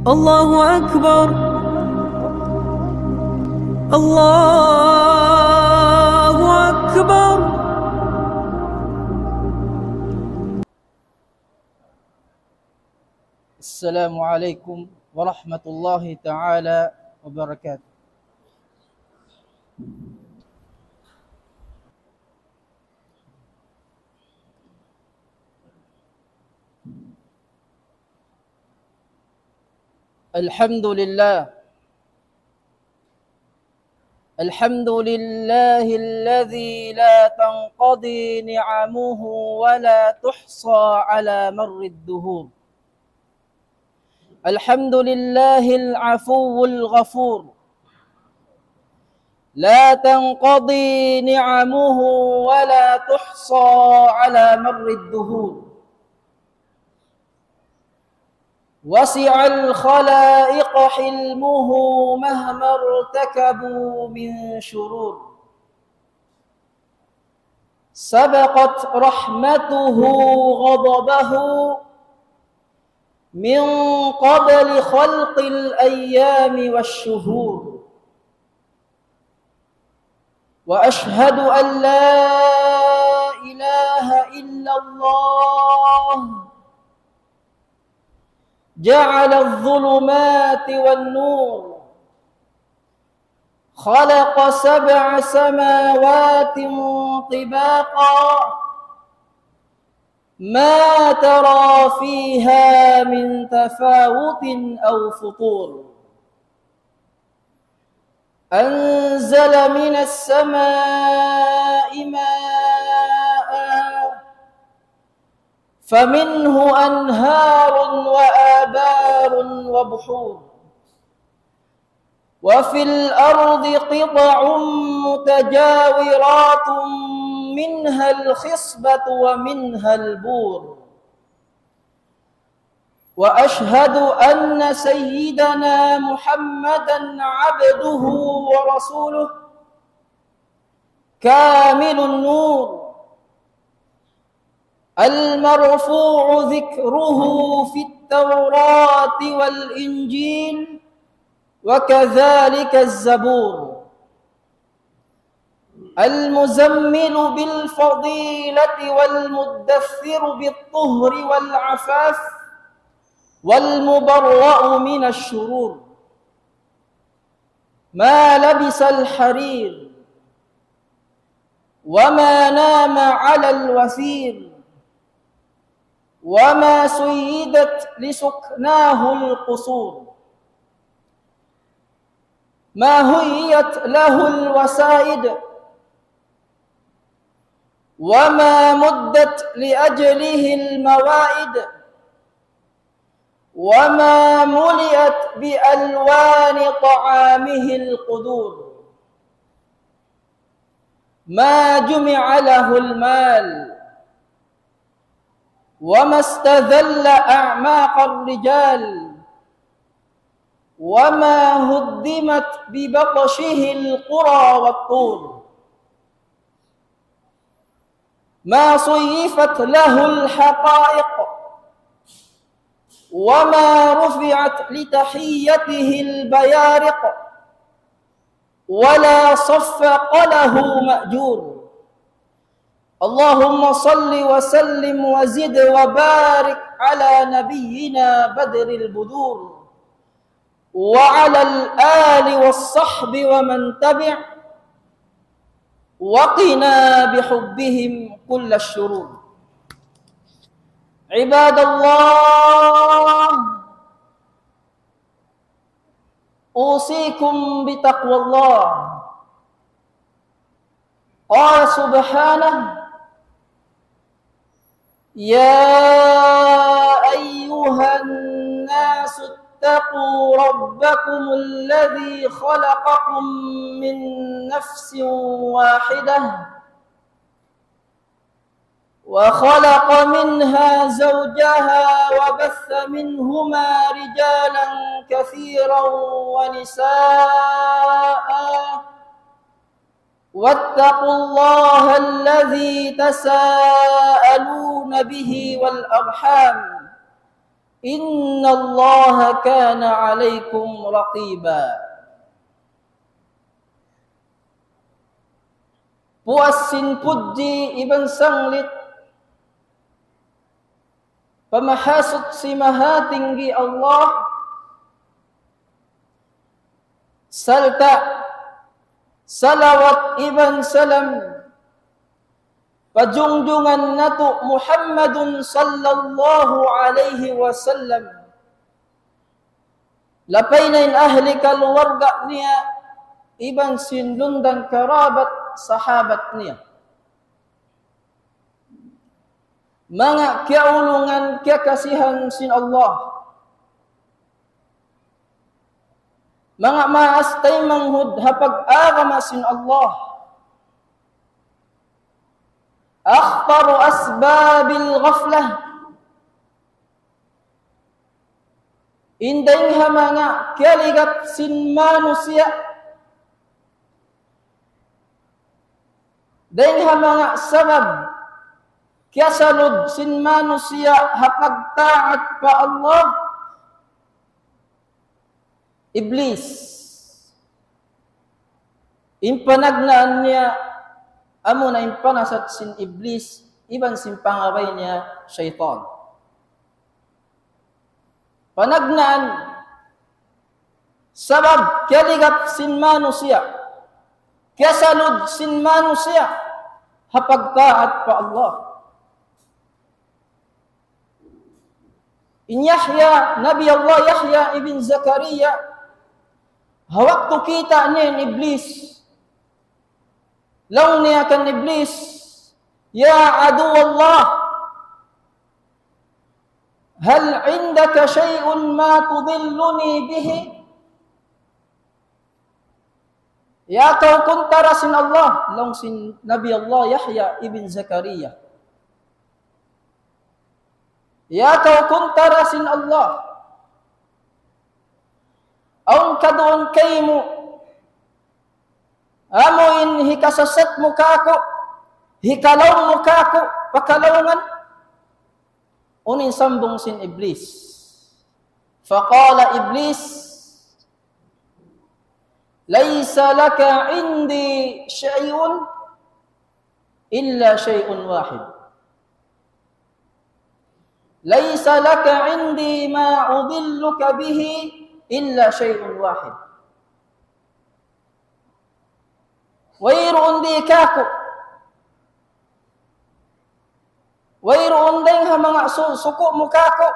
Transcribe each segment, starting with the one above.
الله أكبر الله أكبر. السلام عليكم ورحمة الله تعالى وبركاته. الحمد لله الذي لا تنقضي نعمه ولا تحصى على مر الدهور. الحمد لله العفو الغفور، لا تنقضي نعمه ولا تحصى على مر الدهور. وسع الخلائق حلمه مهما ارتكبوا من شرور. سبقت رحمته غضبه من قبل خلق الأيام والشهور. وأشهد أن لا إله إلا الله جعل الظلمات والنور. خلق 7 سماوات طباقا ما ترى فيها من تفاوت أو فطور. أنزل من السماء ماء فمنه أنهار وآبار وبحور. وفي الأرض قطع متجاورات منها الخصبة ومنها البور. وأشهد أن سيدنا محمدًا عبده ورسوله كامل النور، المرفوع ذكره في التوراة والإنجيل وكذلك الزبور. المزمل بالفضيلة والمدثر بالطهر والعفاف والمبرأ من الشرور. ما لبس الحرير وما نام على الوثير وما سيدت لسكناه القصور. ما هيت له الوسائد وما مدت لأجله الموائد وما ملئت بألوان طعامه القدور. ما جمع له المال وما استذل أعماق الرجال وما هدمت ببطشه القرى والطور. ما صيفت له الحقائق وما رفعت لتحيته البيارق ولا صفق له مأجور. اللهم صل وسلم وزد وبارك على نبينا بدر البدور وعلى الآل والصحب ومن تبع وقنا بحبهم كل الشرور. عباد الله، أوصيكم بتقوى الله. قال سبحانه: يا أيها الناس اتقوا ربكم الذي خلقكم من نفس واحدة وخلق منها زوجها وبث منهما رجالا كثيرا ونساء واتقوا الله الذي تساءلون به والأرحام Innallaha kana 'alaikum raqiba. Puasin puji iban sanglit pemahasut si maha tinggi Allah, salta salawat iban salam pajungjungan natu Muhammadun sallallahu alaihi wasallam, lapainain ahli keluarga niya iban sindun dan kerabat sahabat niya, mga kiaulungan kekasihan sin Allah, mga maastay manghud hapag agama sin Allah, akhtaru asbabil ghaflah, indeng hamanga kialigat sin manusia, deng hamanga sabab kiasalud sin manusia hapag taat pa Allah, iblis. Impanagnaan niya amo na impanasat sin iblis iban sin pangaway niya syaitan. Panagnaan sabab kialigat sin manusia, kiasalud sin manusia hapag taat pa Allah. In Yahya, Nabi Allah Yahya ibn Zakaria, hawaktu kita niya iblis. Law niya kan iblis, ya adu Allah, hal indaka syai'un ma tudilluni bihi? Ya kau kuntara sin Allah, long sin Nabi Allah Yahya ibn Zakaria. Ya kau kuntara sin Allah, aun kaduan kaimu, amuin hikasasat mukako, hikalaw mukako, pakalawungan. Unin sambung sin iblis. Faqala iblis, laisa laka indi syai'un illa syai'un wahid. Laisa laka indi ma udilluka bihi illa syai'un wahid. Wairu undi kaku, wairu undeng hamanga suku mukaku,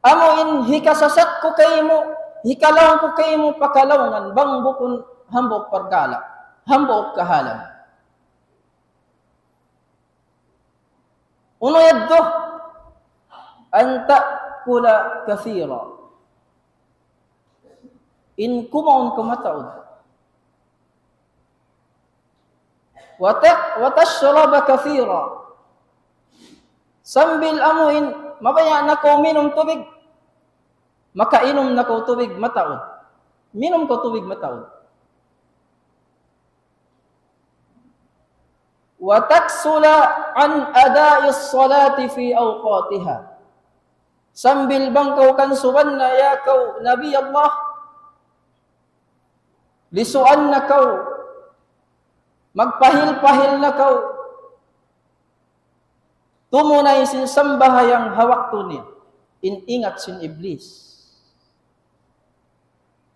amuin hikasasat ko kaymo, hikalaw ko kaymo pakalawnan, bang bukun hambok perkala, hambok kahalan. Uno yaddo, anta kula kathira, in kumaun kumataud, watashraba kathira, sambil amuin mabaya na ko minum tubig, makainom na ko tubig mataod, minum ko tubig mataod. Wataksula an ada'is salati fi awqatiha, sambil bangkau kan suban na ya kau Nabi Allah, lisuan na kau, magpahil-pahil na kau, tumunay sin sambahayang hawak to niya, iningat sin iblis.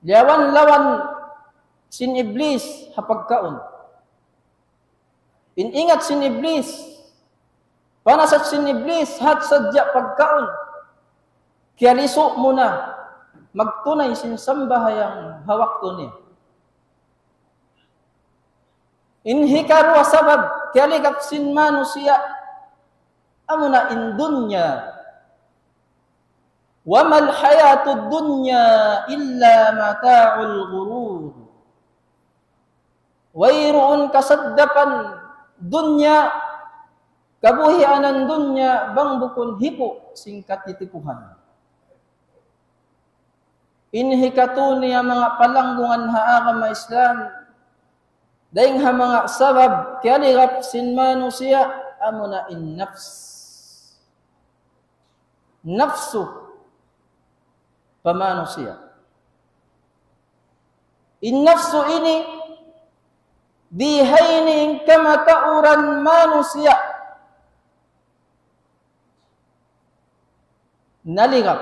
Lawan-lawan sin iblis hapagkaon, iningat sin iblis, panasat sin iblis hat sadya pagkaon, kaya liso mo na, magtunay sin sambahayang hawak to niya. Inhikaru sabab kaya ligap sin manusia, amuna in dunya, wa mal hayatud dunya illa mata'ul ghurur. Wairuun kasaddapan dunya, kabuhianan dunya bang bukun hipo singkat titipuhan. Inhikatu niya mga palanggungan haagama Islam, daing ha mga sabab kaya ligap sin manusia, amuna in nafs, nafsu pamanusia. Nafsu ini dihaini kamatauran manusia naligap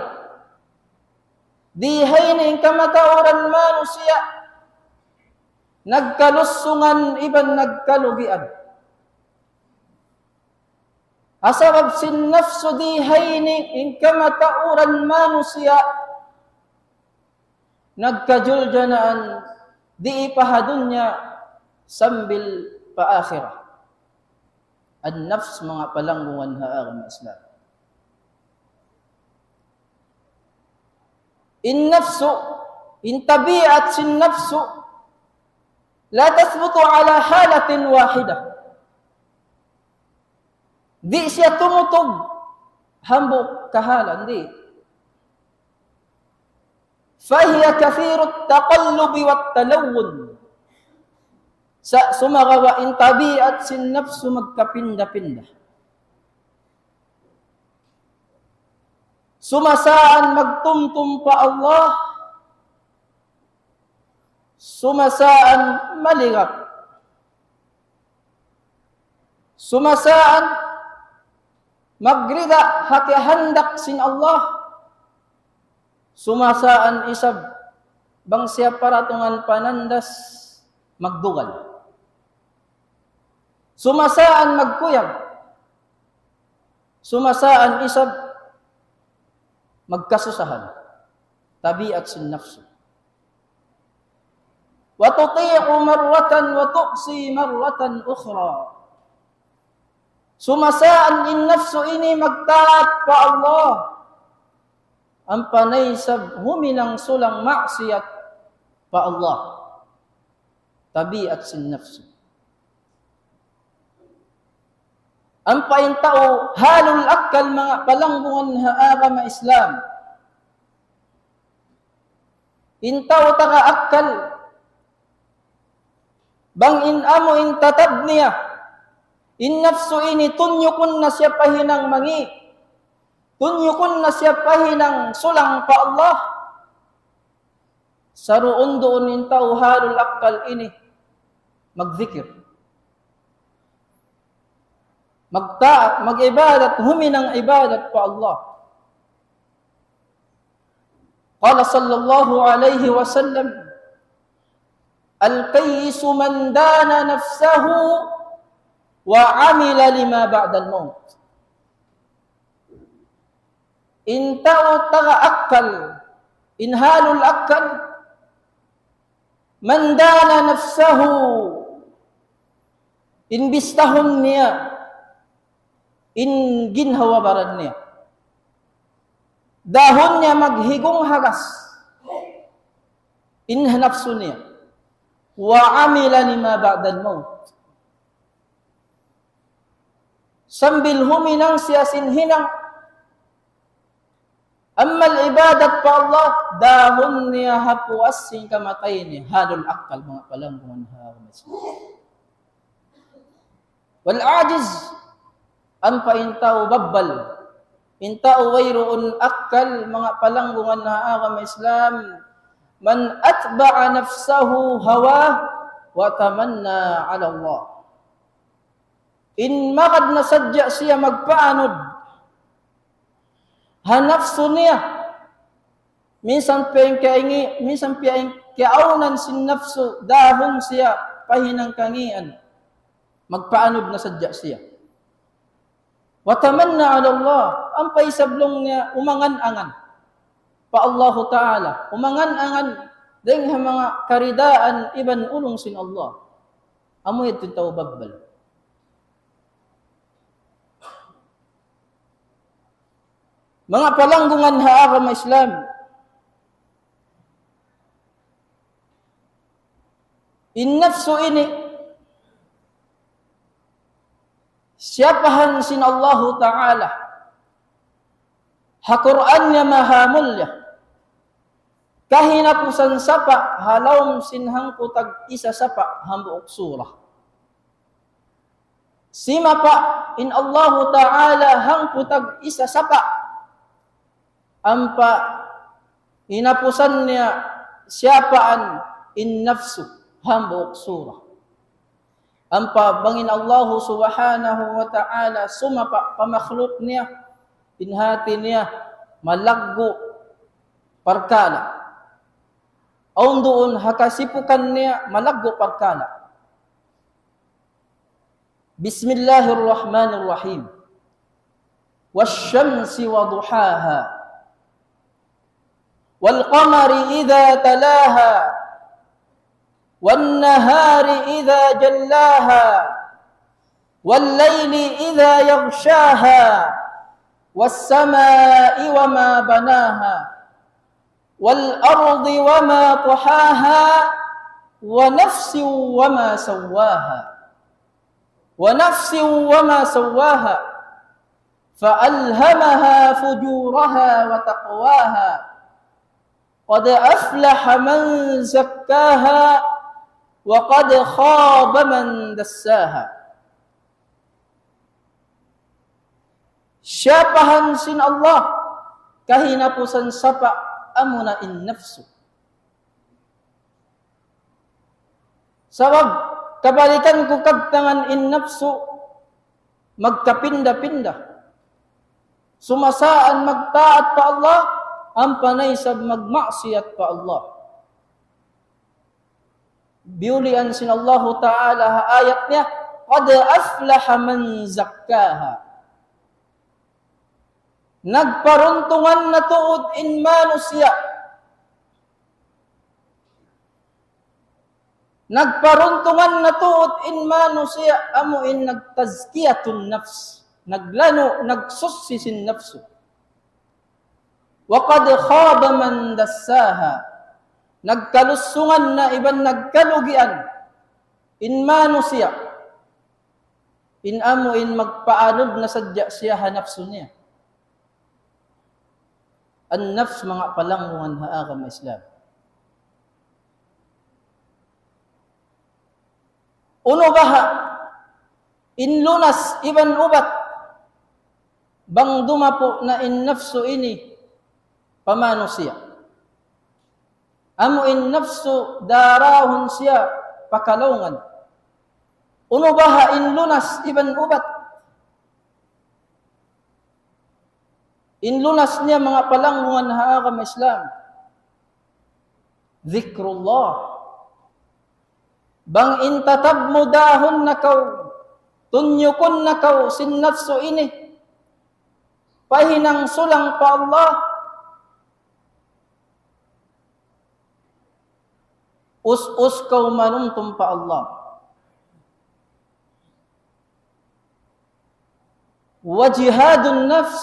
dihaini kamatauran manusia nagkalusungan iban nagkalugian. Asabab sin nafsu dihaini in kamatauran manusia nagkajuljanaan di ipahadunya sambil paakhirah. An-nafs mga palanggungan haang Islam. In nafsu, in tabiat sin nafsu, la tathbutu ala halatin wahidah. Di siya tumutog hambok kahalan, di. Fahiya kathirut taqallubi wat talawun. Sa sumagawa in tabiat sin nafsu magkapinda-pinda. Sumasaan magtumtum pa Allah. Sumasaan maligap. Sumasaan magrida hakihandak sin Allah. Sumasaan isab bang siya paratungan panandas magdugal. Sumasaan magkuyag. Sumasaan isab magkasusahan. Tabiat sin nafsu. Wa tuti'u marratan wa tuqsi marratan ukhra. Sumasaan in nafsu ini magtaat pa Allah. Ang panay sab huminang sulang maksiyat pa Allah. Tabiat sin nafsu. Ang paintao halul akal mga palanggungan haara ma Islam. Intao taka akal bang in amo in tatabniya in nafsu ini tunyukun na siya pahinang mangi. Tunyukun na siya pahinang sulang pa Allah. Saruon doon intao halul akal ini magzikir. Magtaat, mag-ibadat, huminang ibadat pa Allah. Qala sallallahu alayhi wa sallam, al-qayyisu man dana nafsahu wa amila lima ba'da al-maut. Intao taga akal, inhalul akal, man dana nafsahu, inbistahon niya, in ginhawa barad niya. Dahon niya maghigong hagas. In nafsu niya. Wa amila lima ba'da al-maut. Sambil huminang siya sinhinang. Ammal ibadat pa Allah, dahon niya hapuas sing kamatay niya. Halul akal mga palanggungan hawa. Wal ajiz ang paintao babbal, intao wayroon akal mga palanggungan na agam Islam, man atba'a nafsahu hawa wa tamanna ala Allah. In makad na sadya siya magpaanod, hanafso niya, minsan piyang kaingi, minsan piyang kiaunan sin nafso, dahon siya pahinang kangian, magpaanod na sadya siya. Watamanna ala Allah, ang paisablong niya umangan-angan pa Allah Ta'ala, umangan-angan dahil mga karidaan iban ulong sin Allah. Amo ito tao babbal. Mga palanggungan haagam Islam, in nafsu ini siyapahan sin Allah Ta'ala. Ha-Quran niya mahamulya. Kahinapusan sapa, halawm sinhang putag isa sapa, hambuok surah. Sima pa, in Allah Ta'ala hang putag isa sapa. Ampa, Inapusan niya siapaan in nafsu hambok surah. Ampa bangin Allah subhanahu wa ta'ala sumapa pamakhluk niya in hati niya malaggo parkala. Aun doon hakasipukan niya malaggo parkala. Bismillahirrahmanirrahim. Wasyamsi wa duhaha. والقمر إذا تلاها والنهار إذا جلاها والليل إذا يغشاها والسماء وما بناها والأرض وما طحاها ونفس وما سواها فألهمها فجورها وتقواها قد أفلح من زكاها وقد خاب من دساها. Siapahan sin Allah kahinapusan sapa amuna in nafsu. Sabab kabalikan ko kagtangan in nafsu magkapinda-pinda. Sumasaan magtaat pa Allah ang panay sa magmaksiyat pa Allah. Biulian sin Allah Ta'ala ayat niya, qad aflaha man zakkaha. Nagparuntungan na tuod in manusia. Nagparuntungan na tuod in manusia amo in nagtazkiyatun nafs. Naglano, nagsussi sin nafsu. وَقَدْ خَابَ مَنْ دَسَّاهَا. Nagkalusungan na iban nagkalugian in manusia. In amo in magpaanod na sadya siya hanapso niya. An-nafs mga palangungan haagam Islam. Uno baha in lunas iban ubat bang dumapo na in nafsu ini pamanusia. Amo in nafsu darahun siya pakalungan. Uno baha in lunas iban ubat. In lunas niya mga palangungan haagam Islam. Zikrullah. Bang intatab mudahon na kaw, tunyukon na kaw sin nafsu ini. Pahinang sulang pa Allah. Us-us kau manuntum pa Allah. Wajihadun nafs.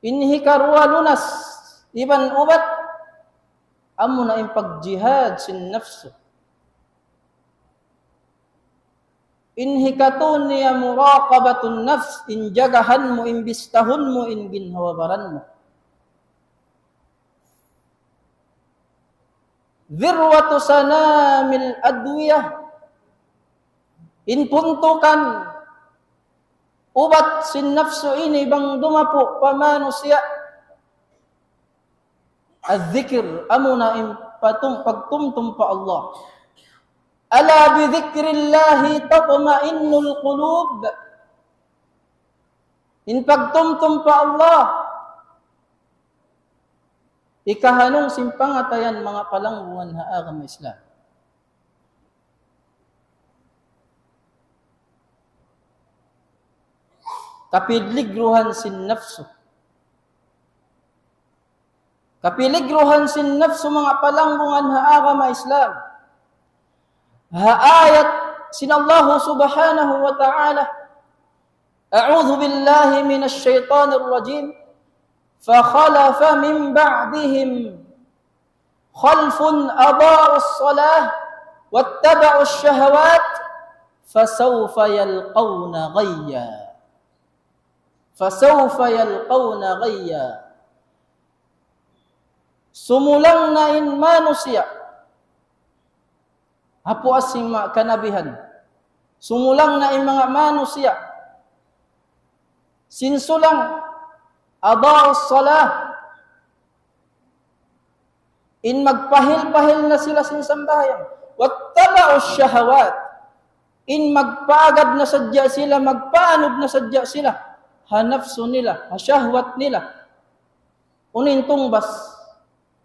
Inhi karwa lunas. Iban ubat. Amo na impagjihad sin nafsu. Inhi katun niya muraqabatun nafs. Injagahan mo, imbistahun mo, inginhawabaran mo. Dhirwatu sanamil adwiyah. Inpuntukan ubat sin nafsu ini bang dumapo pamanusia. Az-zikr amuna pagtumtum pa Allah. Ala bi dzikrillahi tatma'innul qulub. In pagtumtum pa Allah. Ikahanong simpangatayan mga palangguan haagam Islam. Kapidligruhan sin nafsu. Kapiligruhan sin nafsu mga palangguan haagam Islam. Ayat sin Allah subhanahu wa ta'ala. A'udhu billahi minash shaitanir rajim. فخلف من بعدهم خلف أضاعوا الصلاة واتبعوا الشهوات فسوف يلقون غيا. Sumulang na in manusia. Apo asing kanabihan. Sumulang na in mga manusia. Sinsulang Ada'us salah. In magpahil-pahil na sila sin sambahyang. Wattaba'u syahawat. In magpaagad na sadya sila, magpaanod na sadya sila. Hanafsu nila, hasyahwat nila. Unin tungbas.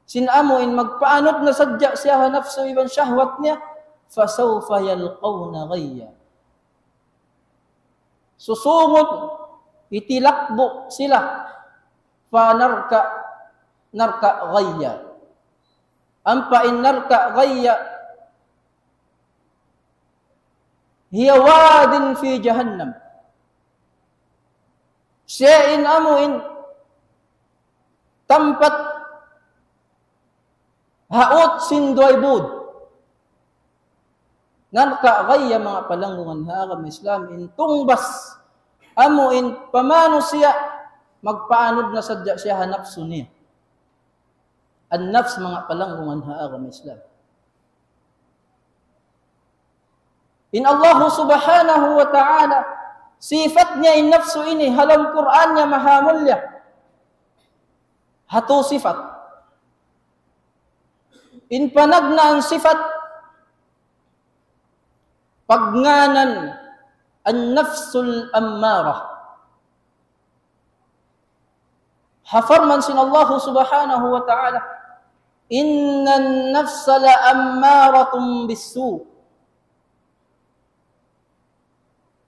Sinamo in magpaanod na sadya siya, hanafsu iban syahwat niya. Fasawfa yalqawna ghayya. Susungod, itilakbo sila. Narka ghayya. Ampa in narka ghayya. Hiya wadin fi jahannam. Siya in amuin tempat haot sindoy bud. Narka ghayya mga palanggungan haagam Islam in tungbas amuin pamano siya magpaanod na sadya siya hanafsu niya. An-nafs mga palanggungan haagam Islam. In Allah subhanahu wa ta'ala, sifat niya in nafsu ini, halam Quran niya mahamulya. Hatu sifat. In panagna ang sifat, pagnganan, an-nafsul ammarah. Hafarman sin Allah subhanahu wa ta'ala, inna an-nafsa la ammaratun bis-su'.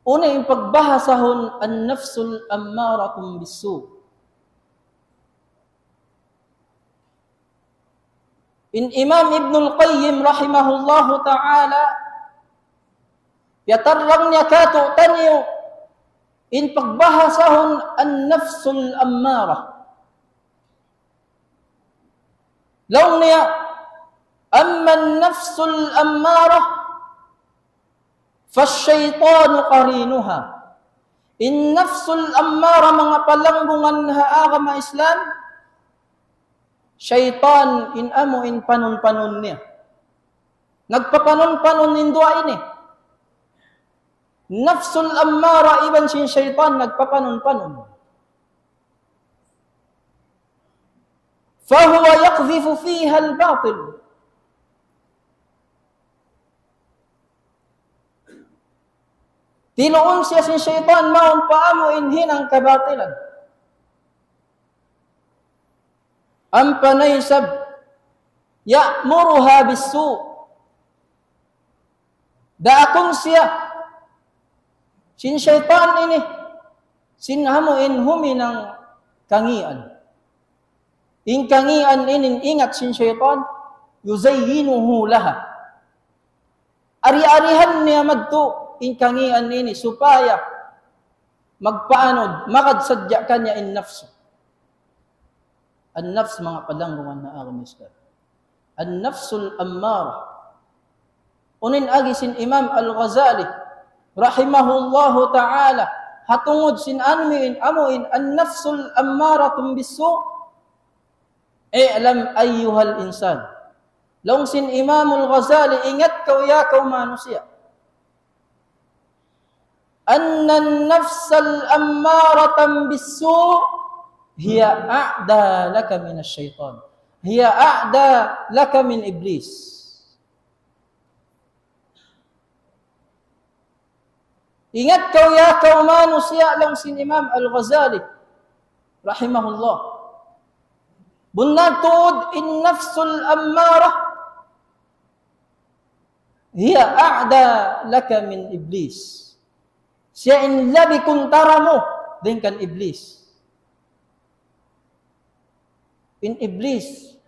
Una yung pagbahasahon an-nafsul ammaratun bis-su'. In Imam Ibn al-Qayyim rahimahullahu ta'ala, yatarrang niya kato tanyo in pagbahasahon an-nafsul ammarah. Law niya, amma an-nafsul ammarah, fasyaytanu qarinuha. In nafsul ammara mga palanggungan haaga ma Islam, syaitan in amo in panon-panon niya. Nagpapanon-panon in dua ini. Nafsul ammara iban sin syaitan nagpapanon-panon. Fahuwa yaqdhifu fiha al-batil. Tinuon siya sin syaitan maun paamo inhin ang kabatilan. Ang panaysab ya'muruha bis-su'. Daakon siya sin syaitan ini sinhamo inhumi ng kangian. In kangian inin ingat sin syaitan yuzayyinuhu laha. Ari-arihan niya madto in kangian ini supaya magpaanod, makadsadya kanya in nafsu. An-nafs mga palanggungan na aking Islam. An-nafsul ammara. Unin agi sin Imam Al-Ghazali rahimahullahu ta'ala hatungod sin amuin an-nafsul ammaratun bis-su'. I'lam ayyuhal insan. Long sin Imam Al-Ghazali ingat kaw manusia. أن النفس الأمارة بالسوء هي أعدى لك من الشيطان هي أعدى لك من إبليس. Ingat kau manusia lang sin Imam Al-Ghazali rahimahullah. Bunatod in nafsul ammarah hiya a'da laka min iblis. Siya in labi kuntara mo din kan iblis. In iblis.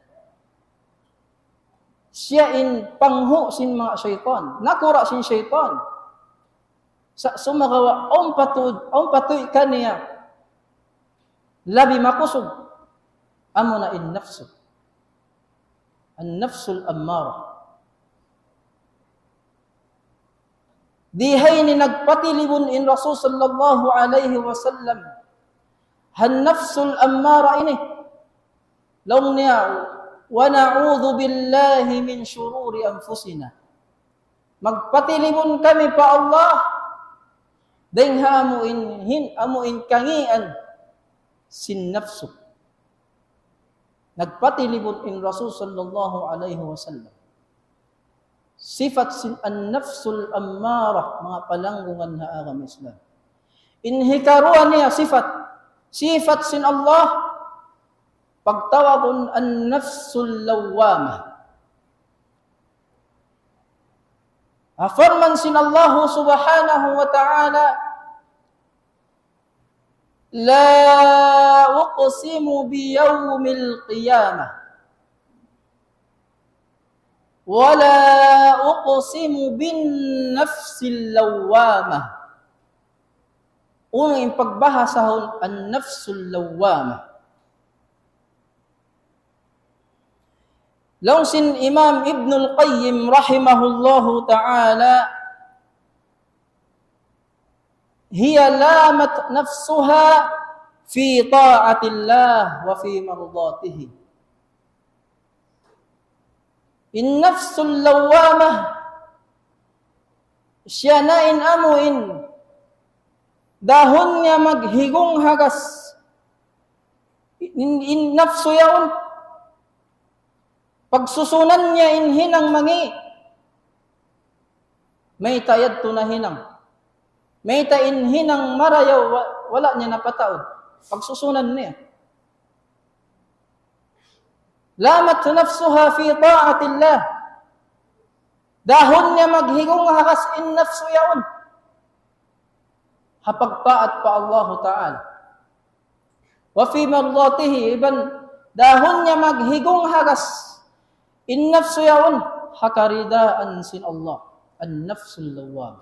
Siya in panghu sin mga syaitan. Nakura sin syaitan. Sa sumagawa, om patuy kaniya. Labi makusog. Amo na in nafsu. An nafsul ammara. Dihay ni nagpatilibon in Rasul sallallahu alaihi wasallam. Han nafsul ammara ini. Long niya, wa na'udhu billahi min syururi anfusina. Magpatilibon kami pa Allah. Dengha amuin kangian sin nafsu. nagpatilibon in Rasul sallallahu alaihi wasallam. Sifat sin an-nafsul ammarah, mga palanggungan na agam Islam. Inhikaruan niya sifat sin Allah, pagtawagon an-nafsul lawwamah. Afirman sin Allah subhanahu wa ta'ala, la uqsimu biyawmil qiyamah wala uqsimu bin nafsil lawwamah. Unang pagbahasahon an nafsul lawwamah. Launsin Imam Ibn al-Qayyim rahimahullahu ta'ala, hiya lamat nafsuha fi ta'atillah wa fi mardatihi. In nafsul lawwamah, siya na amuin, dahon niya maghigong hagas. In nafsu yaon, pagsusunan niya hinang mangi, may tayad to na hinang. May tain hinang marayaw, wala niya napataod. Pagsusunan niya. Lamat nafsuha fi ta'atillah. Dahon niya maghigong hakas in nafsu yaon. Hapagtaat pa Allah Ta'ala. Wa fi mardatihi, iban dahon niya maghigong hakas in nafsu yaon, hakaridaan sin Allah. An-nafsul lawwam.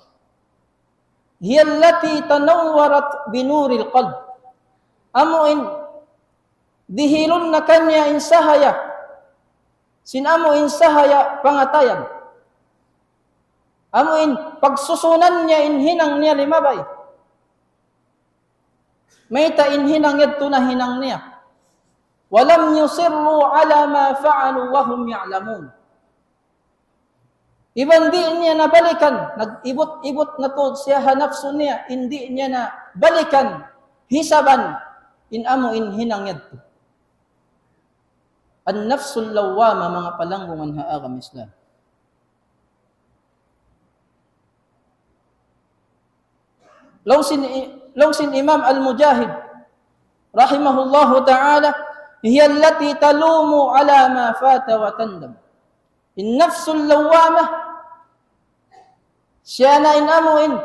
Hiya allati tanawwarat binuril qalb. Amuin dihilon na kanya insahaya. Sinamo insahaya pangatayan. Amuin pagsusunan niya inhinang niya limabay. May ta inhinang yadto na hinang niya. Walam yusirru ala ma fa'alu wa hum ya'lamun. Iban di niya nabalikan, nag-ibot-ibot na to siya hanapso niya, hindi niya na balikan, hisaban, inamo inhinang yadto. An-nafsul lawwama, mga palanggungan haagam Islam. Lawsin Imam Al-Mujahid rahimahullahu ta'ala, hiya allati talumu ala ma fata wa tandam. In-nafsul lawwama, siya na inamuin,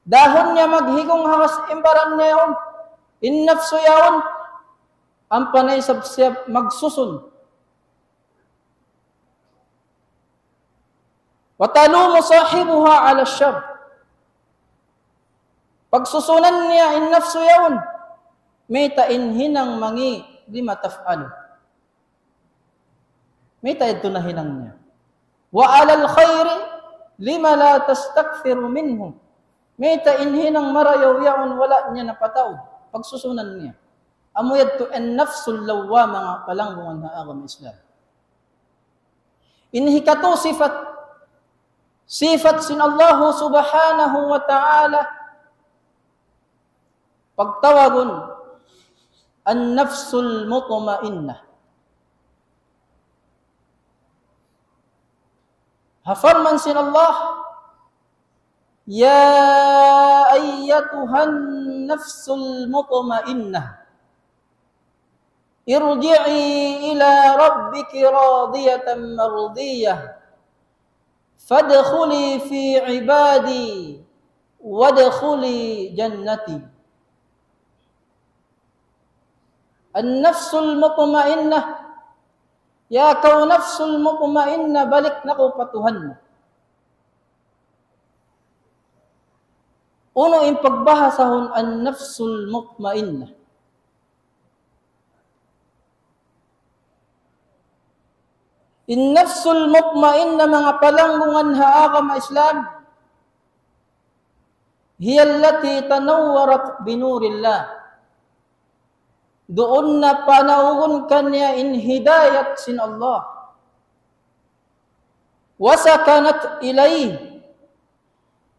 dahon niya maghigong hawas imbaran niya yun, in-nafsu yaon, ang panay siya magsusun. Watalumu sahibuha ala syar. Pagsusunan niya in nafsu yaon, may tain hinang mangi lima taf'alu. May tain ito na hinang niya. Wa alal khayri lima la tastakfiru minhu. May tain hinang marayaw yaon, wala niya napataw. Pagsusunan niya. Amuyad to en nafsul lawwa, mga palanggungan na agam Islam. Inhikato sifat sin Allah subhanahu wa ta'ala, pagtawagon an nafsul mutmainnah. Hafarman sin Allah, ya ayyatuhan nafsul mutmainnah, irji'i ila rabbiki radiyatan mardiyah, fadkhuli fi ibadi wadkhuli jannati. An-nafsul mutmainnah, ya kau nafsul mutmainnah, balik na ko patuhan mo. Uno yung pagbahasahon an-nafsul mutmainnah. In-nafsul mutmainnah, mga palanggungan haagam Islam, hiya allati tanawwarat binurillah. Doon na panaugon kanya in hidayat sin Allah. Wasakanat ilayh.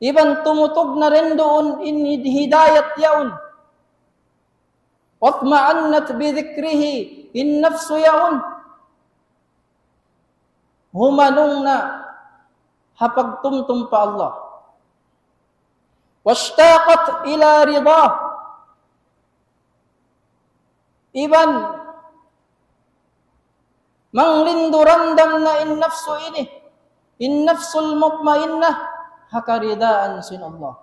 Iban tumutog na rin doon in hidayat yaon. watma'annat bidhikrihi in-nafsu yaun. Humanong na hapagtumtum pa Allah. Washtaqat ila ridah. Iban manglindurandam na in-nafsu ini, in-nafsul mutmainnah, hakaridaan sin Allah.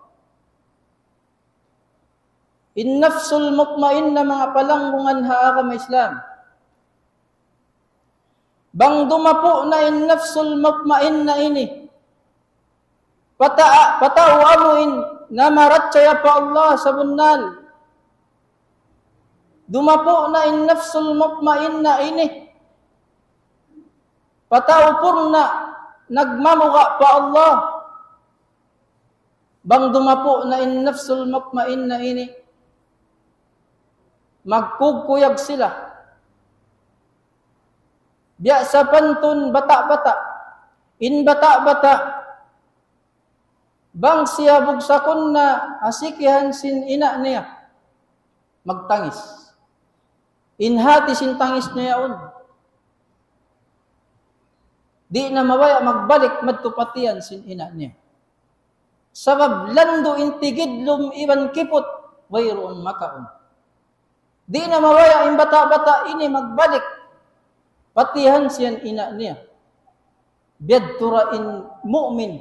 In-nafsul mutmainnah, mga palanggungan haagam Islam. Bang dumapo na in-nafsul mutmainnah ini, patao amuin na maratsaya pa Allah sa bunnal. Dumapo na in-nafsul mutmainnah ini, patao purna nagmamuga pa Allah. Bang dumapo na in-nafsul mutmainnah ini, magkugkuyag sila. Biya sa pantun bata-bata, in bata-bata, bang siya bugsakon na asikihan sin ina niya, magtangis. Inhati sin tangis niya on. Di na mawaya magbalik madtupatian sin ina niya. Sabab lando intigidlum iban kipot, wayroon makaon. Di na mawaya in bata-bata ini magbalik patihan siyan ina niya. Biyadtura in mu'min.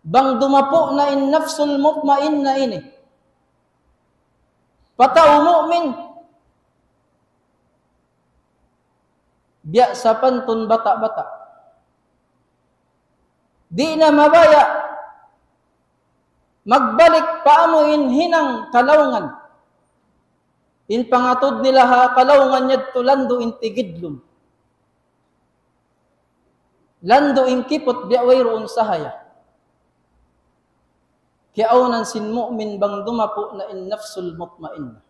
Bang dumapo na in nafsul mutmainna ini. Patao mu'min. Biya sa pantun bata-bata. Di na mabaya magbalik paamuin hinang kalawngan. In pangatod nila ha kalawngan yadto lando intigidlum. Lando inkipot biya wayroon sahaya. Kiaunan sin mu'min bang dumapo na in nafsul mutmainnah.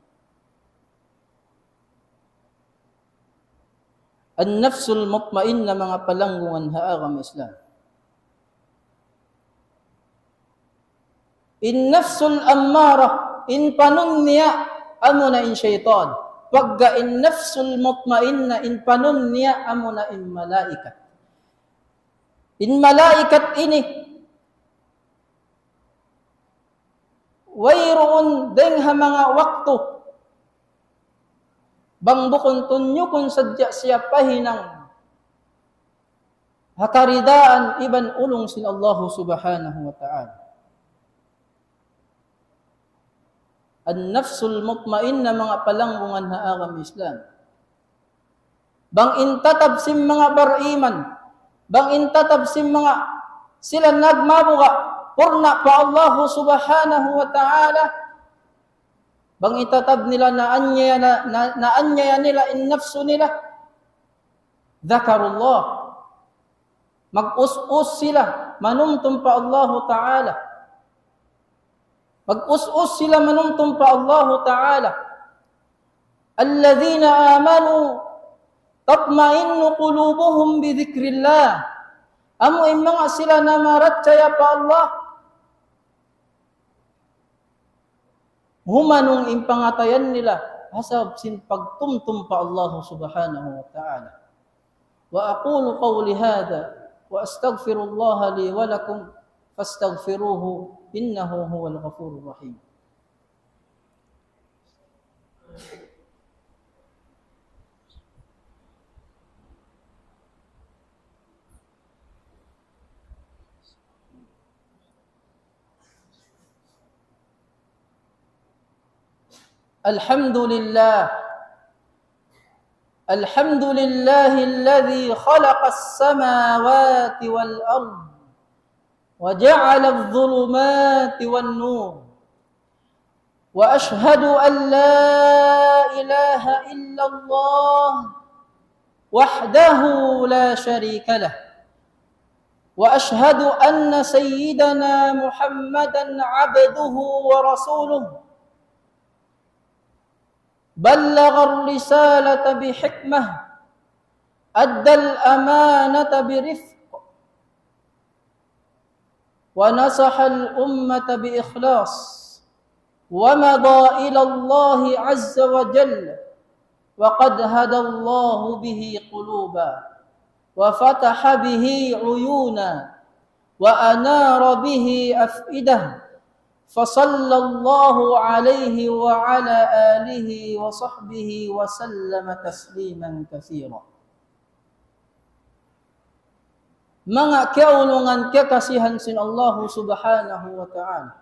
An nafsul mutmainnah, mga palanggungan haagam Islam. In nafsul ammara, in panun niya amo na in syaitan. Pagka in nafsul mutmainnah, in panun niya amo na in malaikat. In malaikat ini, wayroon deng ha mga wakto, bang bukon tunyo kung sadya siya pahinang hakaridaan iban ulong sin Allah subhanahu wa ta'ala. An-nafsul mutmainnah, mga palanggungan haagam Islam. Bang intatab sim mga bariman, bang intatab sim mga sila nagmabuga, purna pa Allah subhanahu wa ta'ala. Bang itatab nila na anyaya nila in nafsu nila, dhakarullah. Mag-us-us sila, manumtum pa Allah ta'ala. Mag-us-us sila, manumtum pa Allah ta'ala. Alladhina amanu tatma'innu qulubuhum bidhikrillah. Amo in mga sila na maratsaya pa Allah. Humanong impangatayan nila hasab sin pagtumtum pa Allah subhanahu wa ta'ala. Wa aqulu qawli hadha wa astaghfirullah li wa lakum fastaghfiruhu innahu huwal ghafurur rahim. Alhamdulillah. Alhamdulillahilladzi khalaqas samawati wal ardh wa ja'ala adh-dhulumati wan nur. Wa ashhadu an la ilaha illallah wahdahu la sharika lah. Wa ashhadu anna sayyidana Muhammadan 'abduhu wa rasuluhu. بلغ الرسالة بحكمة أدى الأمانة برفق ونصح الأمة بإخلاص ومضى إلى الله عز وجل وقد هدى الله به قلوبا وفتح به عيونا وأنار به أفئدة فصلى الله عليه وعلى آله وصحبه وسلم تسليما كثيرا. Mga kaulungan kekasihan sin Allah subhanahu wa ta'ala.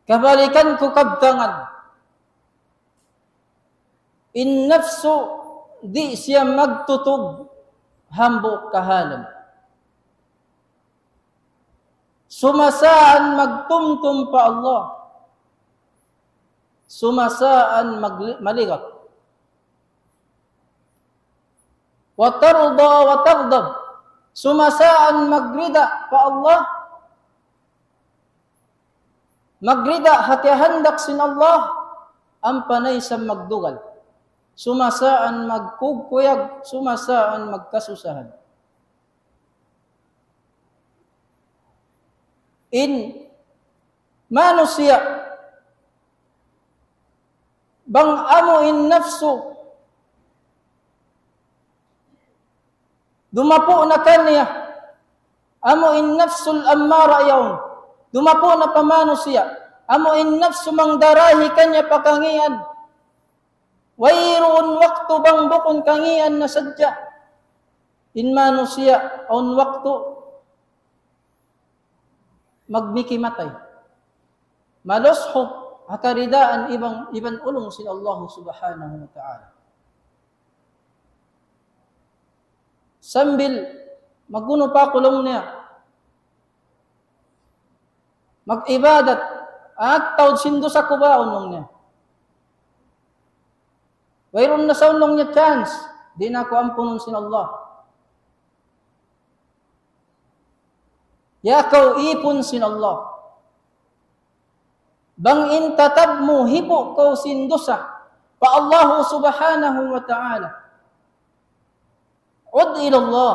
Kabalikan ko kabtangan. In nafsu di siya magtutog hambok kahalan. Sumasaan magtumtum pa Allah. Sumasaan maligat. Wa tarda wa taghdab. Sumasaan magrida pa Allah. Magrida hati-handak sin Allah ang panay sa magdugal. Sumasaan magkugkuyag, sumasaan magkasusahan. In manusia bang amo in nafsu dumapo na kanya amo in nafsul ammara yawn dumapo na pamano siya amo in nafsu mangdarahi kanya pakangian wayroon waktu bang bukon kangian na sadya in manusia on waktu magmikimatay malushop hakaridaan ibang ulong sila Allah subhanahu wa ta'ala. Sambil maguno pa kulong niya. Mag-ibadat. At taod sindo sa kubaon nung niya. Wayroon na sa unong niya chance. Di na ko ampunon sin Allah. Yakaw ipon sin Allah. Bang intatab mo hipo ko sin dosa. Pa Allah subhanahu wa ta'ala. Ud ila Allah.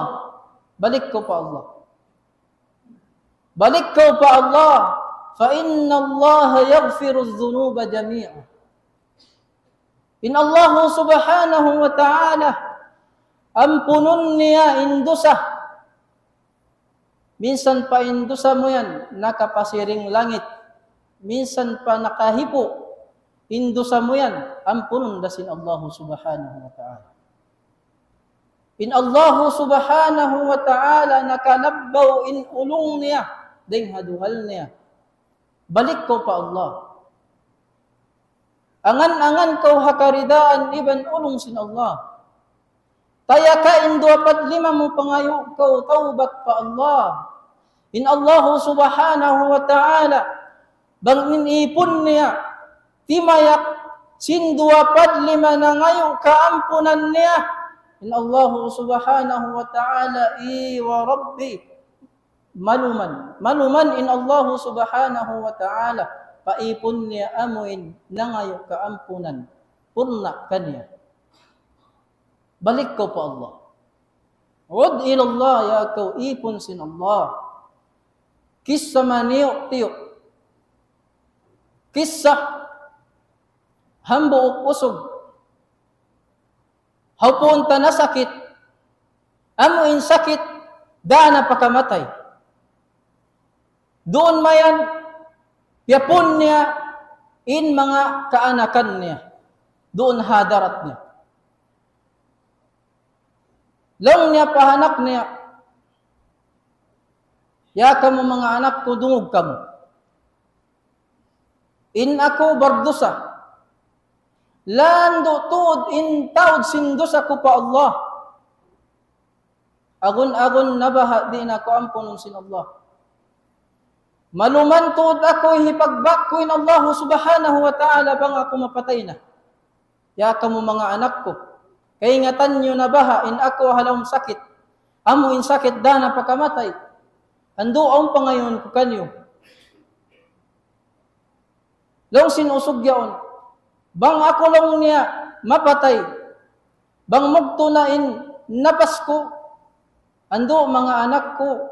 Balik ko pa Allah. Balik ko pa Allah. Fa inna Allah yaghfiru adh-dhunuba jami'a. In Allah subhanahu wa ta'ala ampunun niya indusa. Minsan pa indusa mo yan nakapasiring langit. Minsan pa nakahipo. Indusa mo yan ampunun dasin Allah subhanahu wa ta'ala. In Allah subhanahu wa ta'ala nakalabbaw in ulong niya, ding haduhal niya. Balik ko pa Allah. Angan-angan ko hakaridaan iban ulong sin Allah. Taya ka in 25 mo pangayo ko taubat pa Allah. In Allah subhanahu wa ta'ala bang inipon niya timayak sin 25 na ngayon kaampunan niya. In Allah subhanahu wa ta'ala wa rabbi maluman in Allah subhanahu wa ta'ala paipon niya amuin nangayo kaampunan purna kanya. Balik ko pa Allah. Ud ila Allah ya kau ipon sin Allah. Kisah maniyo tiyo. Kisah hambo usog. Haupunta na sakit, amuin sakit, dana pakamatay. Doon mayan, yapon niya, in mga kaanakan niya. Doon hadarat niya. Lang niya pahanak niya, ya kamo mga anak ko, dungog kamo. In ako bardusa, lando tuod in taod sindosa ko pa Allah. Agun-agun nabaha di na ko ampunon sin Allah. Maluman tuod ako hipagbak ko in Allah subhanahu wa ta'ala bang ako mapatay na. Ya kamo mga anak ko. Kay ingatan nyo nabaha in ako halawang sakit. Amo in sakit dana pakamatay. Ando ang pangayon ko kanyo. Long sinusog yaon. Bang ako lang niya mapatay. Bang magtunain napas ko. Ando mga anak ko.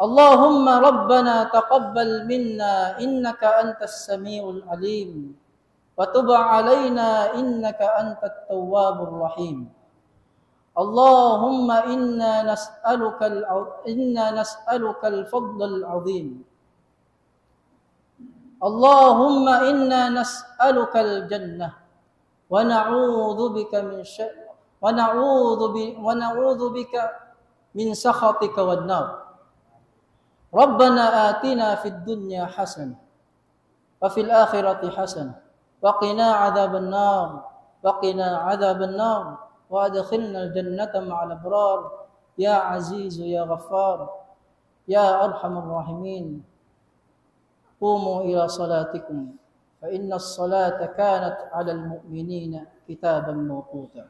اللهم ربنا تقبل منا إنك أنت السميع العليم وتب علينا إنك أنت التواب الرحيم اللهم إنا نسألك الفضل العظيم اللهم إنا نسألك الجنة ونعوذ بك ونعوذ بك من سخطك والنار ربنا آتنا في الدنيا حسنة وفي الآخرة حسنة وقنا عذاب النار وأدخلنا الجنة مع الأبرار يا عزيز يا غفار يا أرحم الراحمين قوموا إلى صلاتكم فإن الصلاة كانت على المؤمنين كتابا موقوتا